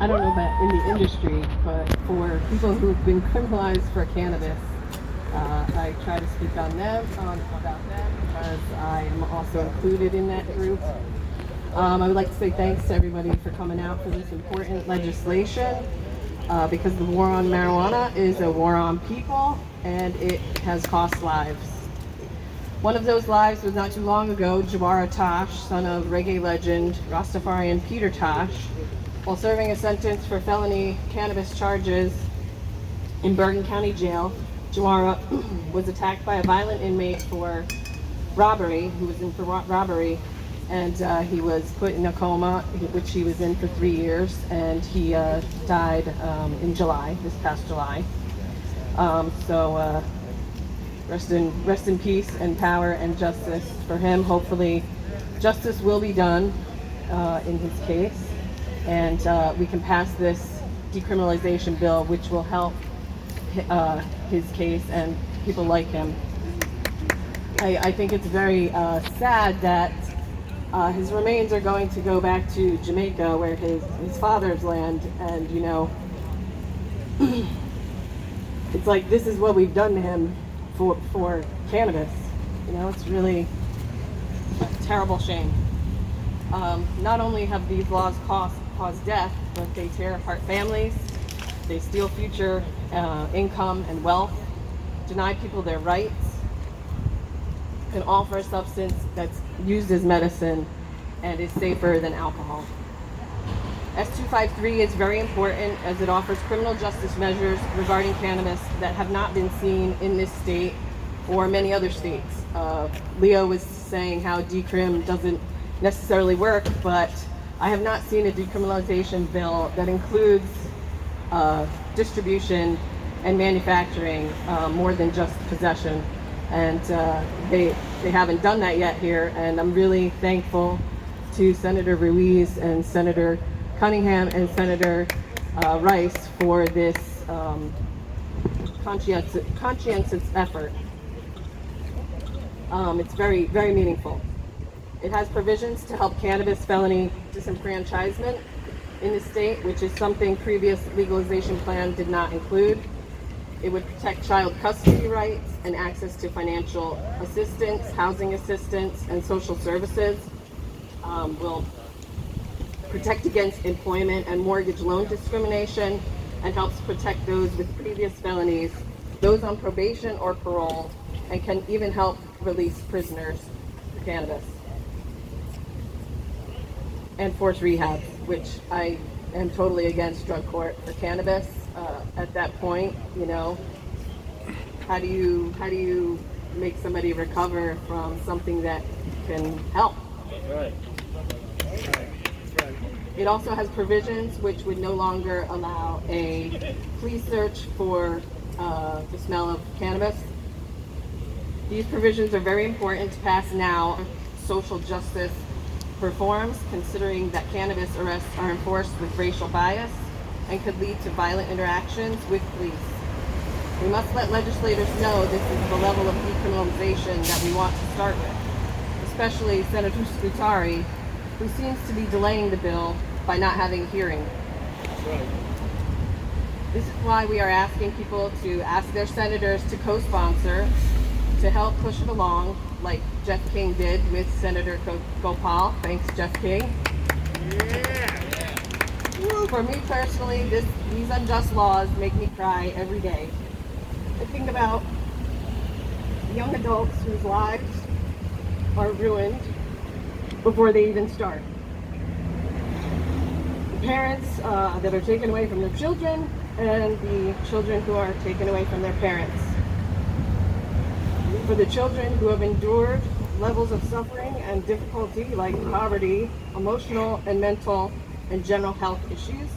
I don't know about in the industry, but for people who've been criminalized for cannabis, I try to speak on them, about them, because I'm also included in that group. I would like to say thanks to everybody for coming out for this important legislation, because the war on marijuana is a war on people, and it has cost lives. One of those lives was not too long ago, Jawara Tosh, son of reggae legend Rastafarian Peter Tosh. While serving a sentence for felony cannabis charges in Bergen County Jail, Jawara was attacked by a violent inmate for robbery, who was in for robbery, and he was put in a coma, which he was in for 3 years, and he died in July, this past July. Rest in peace and power and justice for him. Hopefully, justice will be done in his case, and we can pass this decriminalization bill, which will help his case and people like him. I think it's very sad that his remains are going to go back to Jamaica, where his father's land, and you know, it's like this is what we've done to him for cannabis. You know, it's really a terrible shame. Not only have these laws caused death, but they tear apart families, they steal future income and wealth, deny people their rights, and all for a substance that's used as medicine and is safer than alcohol. S253 is very important as it offers criminal justice measures regarding cannabis that have not been seen in this state or many other states. Leo was saying how decrim doesn't necessarily work, but I have not seen a decriminalization bill that includes distribution and manufacturing more than just possession. And they haven't done that yet here, and I'm really thankful to Senator Ruiz and Senator Cunningham and Senator Rice for this conscientious effort. It's very, very meaningful. It has provisions to help cannabis felony disenfranchisement in the state, which is something previous legalization plan did not include. It would protect child custody rights and access to financial assistance, housing assistance, and social services. Will protect against employment and mortgage loan discrimination, and helps protect those with previous felonies, those on probation or parole, and can even help release prisoners for cannabis. And forced rehab, which I am totally against drug court for cannabis. At that point, you know, how do you make somebody recover from something that can help? Right. It also has provisions which would no longer allow a police search for the smell of cannabis. These provisions are very important to pass now. Social justice reforms, considering that cannabis arrests are enforced with racial bias and could lead to violent interactions with police. We must let legislators know this is the level of decriminalization that we want to start with, especially Senator Scutari, who seems to be delaying the bill by not having a hearing. That's right. This is why we are asking people to ask their senators to co-sponsor, to help push it along, like Jeff King did with Senator Gopal. Thanks, Jeff King. Yeah. For me personally, these unjust laws make me cry every day. I think about young adults whose lives are ruined before they even start. The parents that are taken away from their children, and the children who are taken away from their parents. For the children who have endured levels of suffering and difficulty like poverty, emotional and mental and general health issues,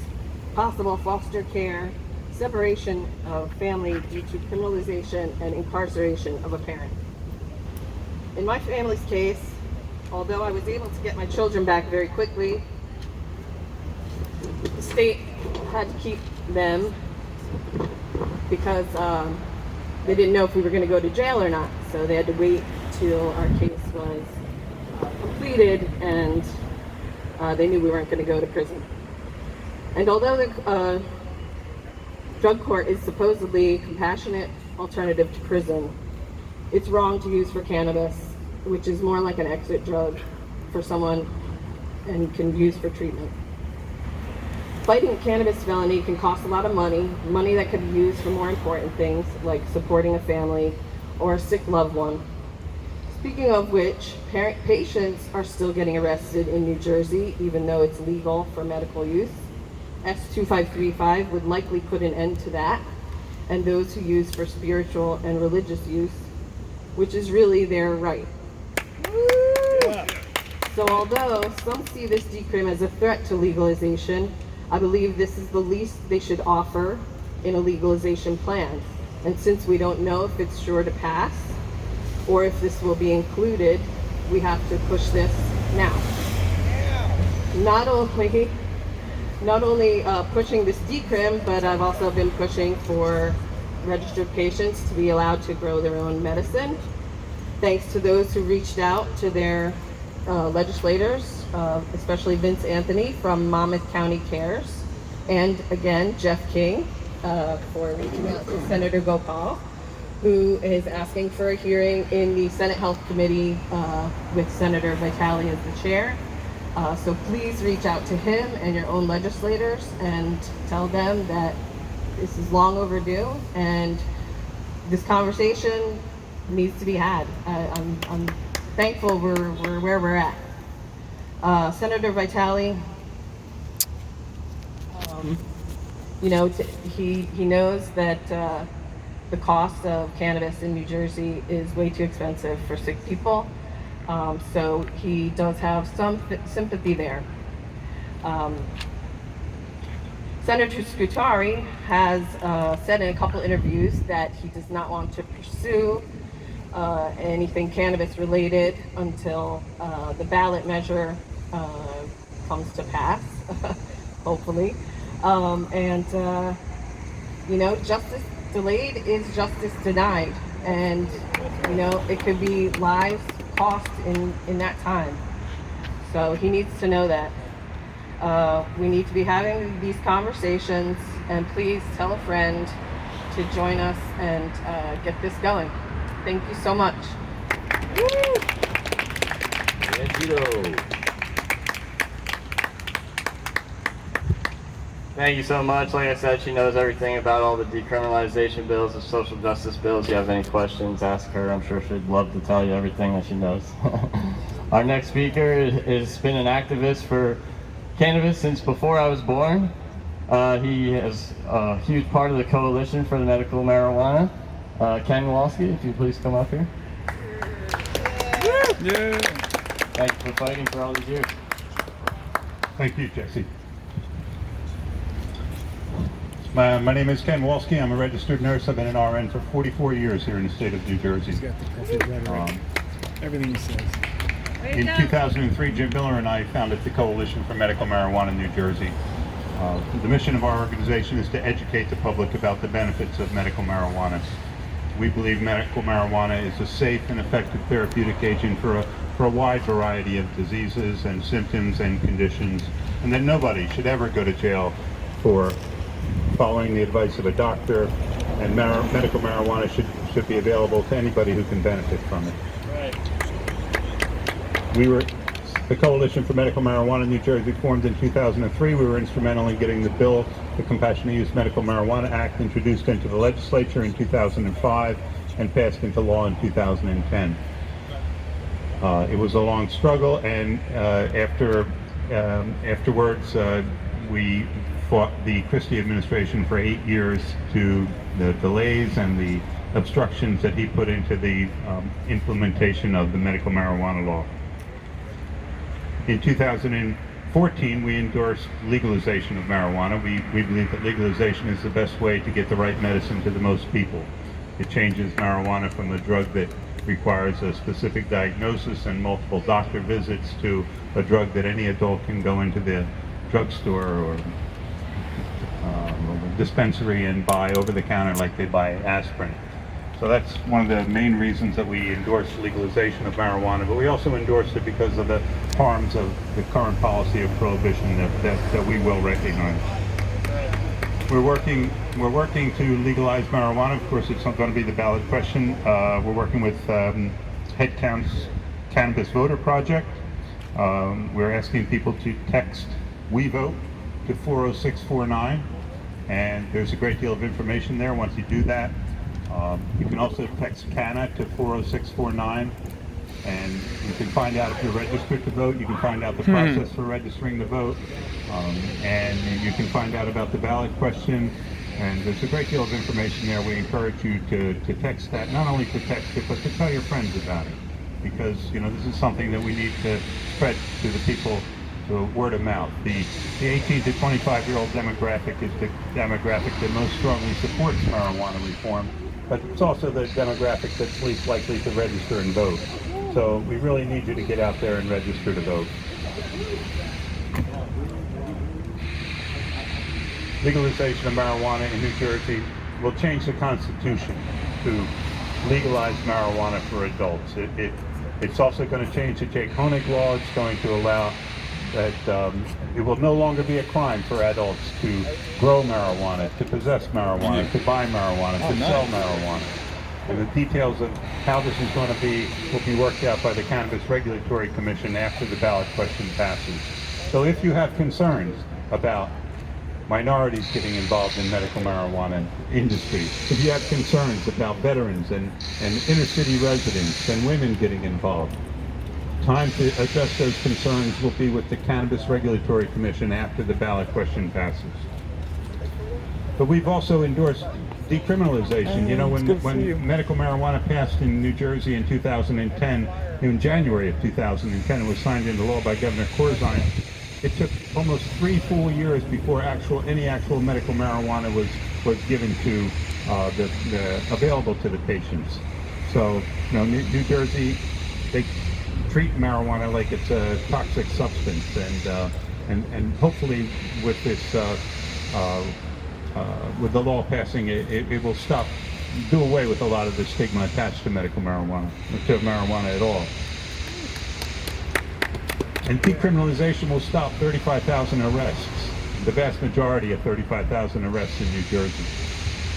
possible foster care, separation of family due to criminalization and incarceration of a parent. In my family's case, although I was able to get my children back very quickly, the state had to keep them because they didn't know if we were going to go to jail or not. So they had to wait till our case was completed and they knew we weren't going to go to prison. And although the drug court is supposedly a compassionate alternative to prison, it's wrong to use for cannabis, which is more like an exit drug for someone and can use for treatment. Fighting a cannabis felony can cost a lot of money that could be used for more important things like supporting a family or a sick loved one. Speaking of which, patients are still getting arrested in New Jersey, even though it's legal for medical use. S2535 would likely put an end to that, and those who use for spiritual and religious use, which is really their right. Yeah. So although some see this decrim as a threat to legalization, I believe this is the least they should offer in a legalization plan. And since we don't know if it's sure to pass or if this will be included, we have to push this now. Not only pushing this decrim, but I've also been pushing for registered patients to be allowed to grow their own medicine. Thanks to those who reached out to their legislators, especially Vince Anthony from Monmouth County Cares, and again, Jeff King for reaching out to Senator Gopal, who is asking for a hearing in the Senate Health Committee with Senator Vitale as the chair. So please reach out to him and your own legislators and tell them that this is long overdue and this conversation needs to be had. I'm thankful we're where we're at. Senator Vitale, he knows that the cost of cannabis in New Jersey is way too expensive for sick people. So he does have some sympathy there. Senator Scutari has said in a couple interviews that he does not want to pursue anything cannabis related until the ballot measure comes to pass, hopefully. Justice delayed is justice denied. And, it could be lives cost in that time. So he needs to know that. We need to be having these conversations, and please tell a friend to join us and get this going. Thank you so much. Woo! And Zito. Thank you so much. Like I said, she knows everything about all the decriminalization bills, the social justice bills. If you have any questions, ask her. I'm sure she'd love to tell you everything that she knows. Our next speaker has been an activist for cannabis since before I was born. He is a huge part of the coalition for the medical marijuana. Ken Walski, if you please come up here. Yeah. Thank you for fighting for all these years. Thank you, Jesse. My name is Ken Walski. I'm a registered nurse. I've been an RN for 44 years here in the state of New Jersey. He's got the coffee rhetoric. Everything he says. In 2003, Jim Miller and I founded the Coalition for Medical Marijuana in New Jersey. The mission of our organization is to educate the public about the benefits of medical marijuana. We believe medical marijuana is a safe and effective therapeutic agent for a wide variety of diseases and symptoms and conditions, and that nobody should ever go to jail for following the advice of a doctor, and medical marijuana should be available to anybody who can benefit from it. Right. The Coalition for Medical Marijuana in New Jersey formed in 2003. We were instrumental in getting the bill, the Compassionate Use Medical Marijuana Act, introduced into the legislature in 2005 and passed into law in 2010. It was a long struggle, and afterwards we fought the Christie administration for 8 years to the delays and the obstructions that he put into the implementation of the medical marijuana law. In 2014, we endorsed legalization of marijuana. We believe that legalization is the best way to get the right medicine to the most people. It changes marijuana from a drug that requires a specific diagnosis and multiple doctor visits to a drug that any adult can go into the drugstore or dispensary and buy over the counter like they buy aspirin. So that's one of the main reasons that we endorse legalization of marijuana, but we also endorse it because of the harms of the current policy of prohibition that we will recognize. We're working to legalize marijuana. Of course, it's not going to be the ballot question. We're working with Headcount's Cannabis Voter Project. We're asking people to text "We Vote" to 40649, and there's a great deal of information there. Once you do that, you can also text "CANA" to 40649, and you can find out if you're registered to vote. You can find out the process for registering to vote, and you can find out about the ballot question. And there's a great deal of information there. We encourage you to text that, not only to text it, but to tell your friends about it, because this is something that we need to spread to the people, to word of mouth. The 18 to 25-year-old demographic is the demographic that most strongly supports marijuana reform, but it's also the demographic that's least likely to register and vote. So we really need you to get out there and register to vote. Legalization of marijuana in New Jersey will change the Constitution to legalize marijuana for adults. It's also going to change the Jake Honig law. It's going to allow that it will no longer be a crime for adults to grow marijuana, to possess marijuana, to buy marijuana, to sell marijuana. And the details of how this is going to be will be worked out by the Cannabis Regulatory Commission after the ballot question passes. So if you have concerns about minorities getting involved in medical marijuana industry, if you have concerns about veterans and inner city residents and women getting involved, time to address those concerns will be with the Cannabis Regulatory Commission after the ballot question passes. But we've also endorsed decriminalization. When medical marijuana passed in New Jersey in 2010, in January of 2010, it was signed into law by Governor Corzine. It took almost 3 full years before any actual medical marijuana was given to available to the patients. So, New Jersey, they treat marijuana like it's a toxic substance, and hopefully with this with the law passing, it will do away with a lot of the stigma attached to medical marijuana, to marijuana at all. And decriminalization will stop 35,000 arrests, the vast majority of 35,000 arrests in New Jersey.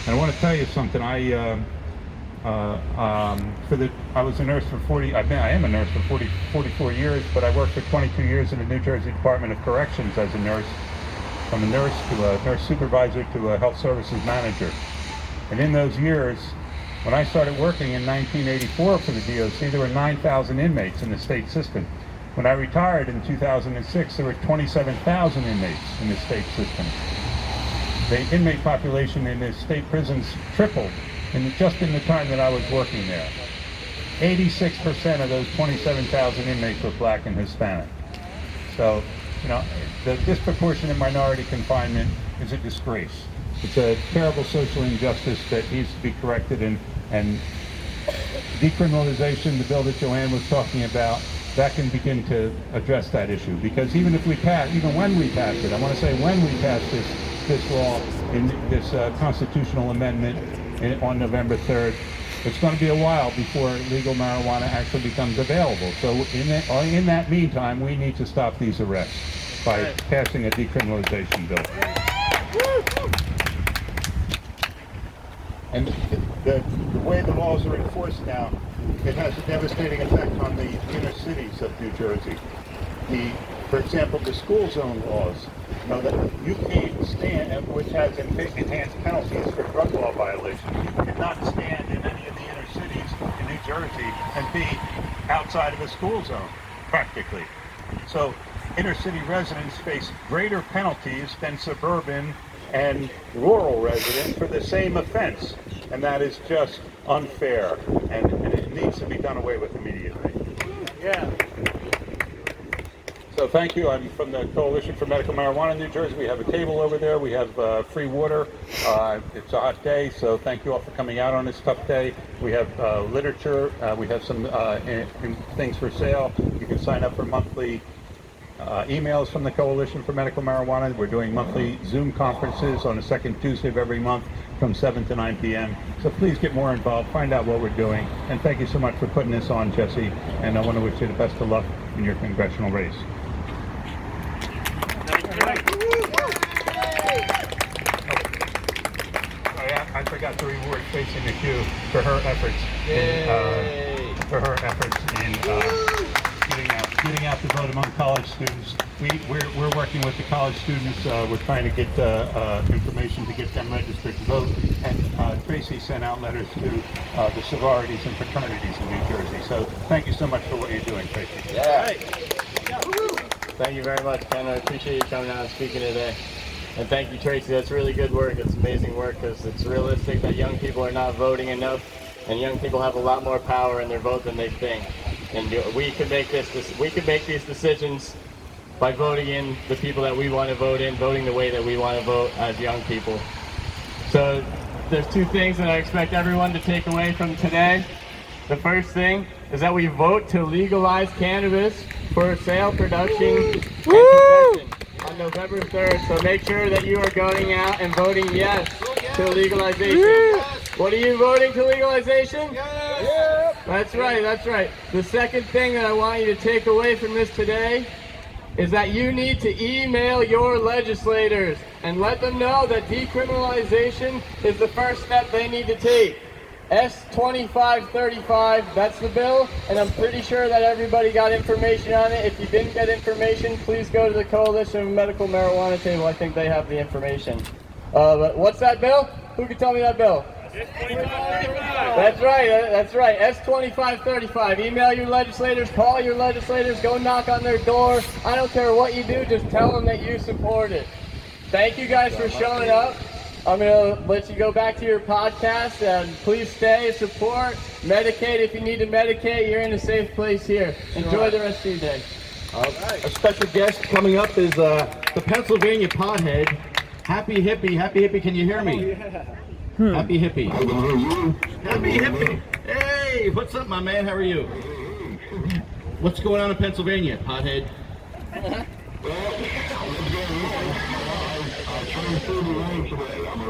And I want to tell you something. I was a nurse for I am a nurse for 44 years, but I worked for 22 years in the New Jersey Department of Corrections as a nurse, from a nurse to a nurse supervisor to a health services manager. And in those years, when I started working in 1984 for the DOC, there were 9,000 inmates in the state system. When I retired in 2006, there were 27,000 inmates in the state system. The inmate population in the state prisons tripled just in the time that I was working there. 86% of those 27,000 inmates were Black and Hispanic. So, the disproportionate minority confinement is a disgrace. It's a terrible social injustice that needs to be corrected, and decriminalization, the bill that Joanne was talking about, that can begin to address that issue. Because even when we pass it, I want to say when we pass this law, in this constitutional amendment on November 3rd, it's going to be a while before legal marijuana actually becomes available. So in that meantime, we need to stop these arrests by passing a decriminalization bill. And the way the laws are enforced now, it has a devastating effect on the inner cities of New Jersey. For example, the school zone laws, that you can't stand, which has enhanced penalties for drug law violations. You cannot stand in any of the inner cities in New Jersey and be outside of a school zone, practically. So inner city residents face greater penalties than suburban and rural residents for the same offense. And that is just unfair, and it needs to be done away with immediately. Yeah. So thank you. I'm from the Coalition for Medical Marijuana in New Jersey. We have a table over there. We have free water. It's a hot day, so thank you all for coming out on this tough day. We have literature. We have some things for sale. You can sign up for monthly emails from the Coalition for Medical Marijuana. We're doing monthly Zoom conferences on the second Tuesday of every month from 7 to 9 p.m. So please get more involved, find out what we're doing, and thank you so much for putting this on, Jesse, and I want to wish you the best of luck in your congressional race. I forgot to reward Tracy McHugh for her efforts getting out the vote among college students. We're working with the college students. We're trying to get information to get them registered to vote. And Tracy sent out letters to the sororities and fraternities in New Jersey. So thank you so much for what you're doing, Tracy. Yeah. Thank you very much, Ken. I appreciate you coming out and speaking today. And thank you, Tracy. That's really good work. It's amazing work because it's realistic that young people are not voting enough, and young people have a lot more power in their vote than they think. And we could make these decisions by voting in the people that we want to vote in, voting the way that we want to vote as young people. So there's two things that I expect everyone to take away from today. The first thing is that we vote to legalize cannabis for sale, production, and possession on November 3rd. So make sure that you are going out and voting yes to legalization. What are you voting to legalization? Yes. That's right, that's right. The second thing that I want you to take away from this today is that you need to email your legislators and let them know that decriminalization is the first step they need to take. S2535, that's the bill, and I'm pretty sure that everybody got information on it. If you didn't get information, please go to the Coalition of Medical Marijuana table. I think they have the information. But what's that bill? Who can tell me that bill? That's right, that's right. S2535. Email your legislators, call your legislators, go knock on their door. I don't care what you do, just tell them that you support it. Thank you guys for showing up. I'm going to let you go back to your podcast, and please stay, support, medicate if you need to medicate. You're in a safe place here. Enjoy the rest of your day. A special guest coming up is the Pennsylvania pothead. Happy hippie, can you hear me? Happy hippie. Happy hippie. Hey, what's up, my man? How are you? What's going on in Pennsylvania, pothead?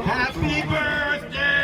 Happy birthday!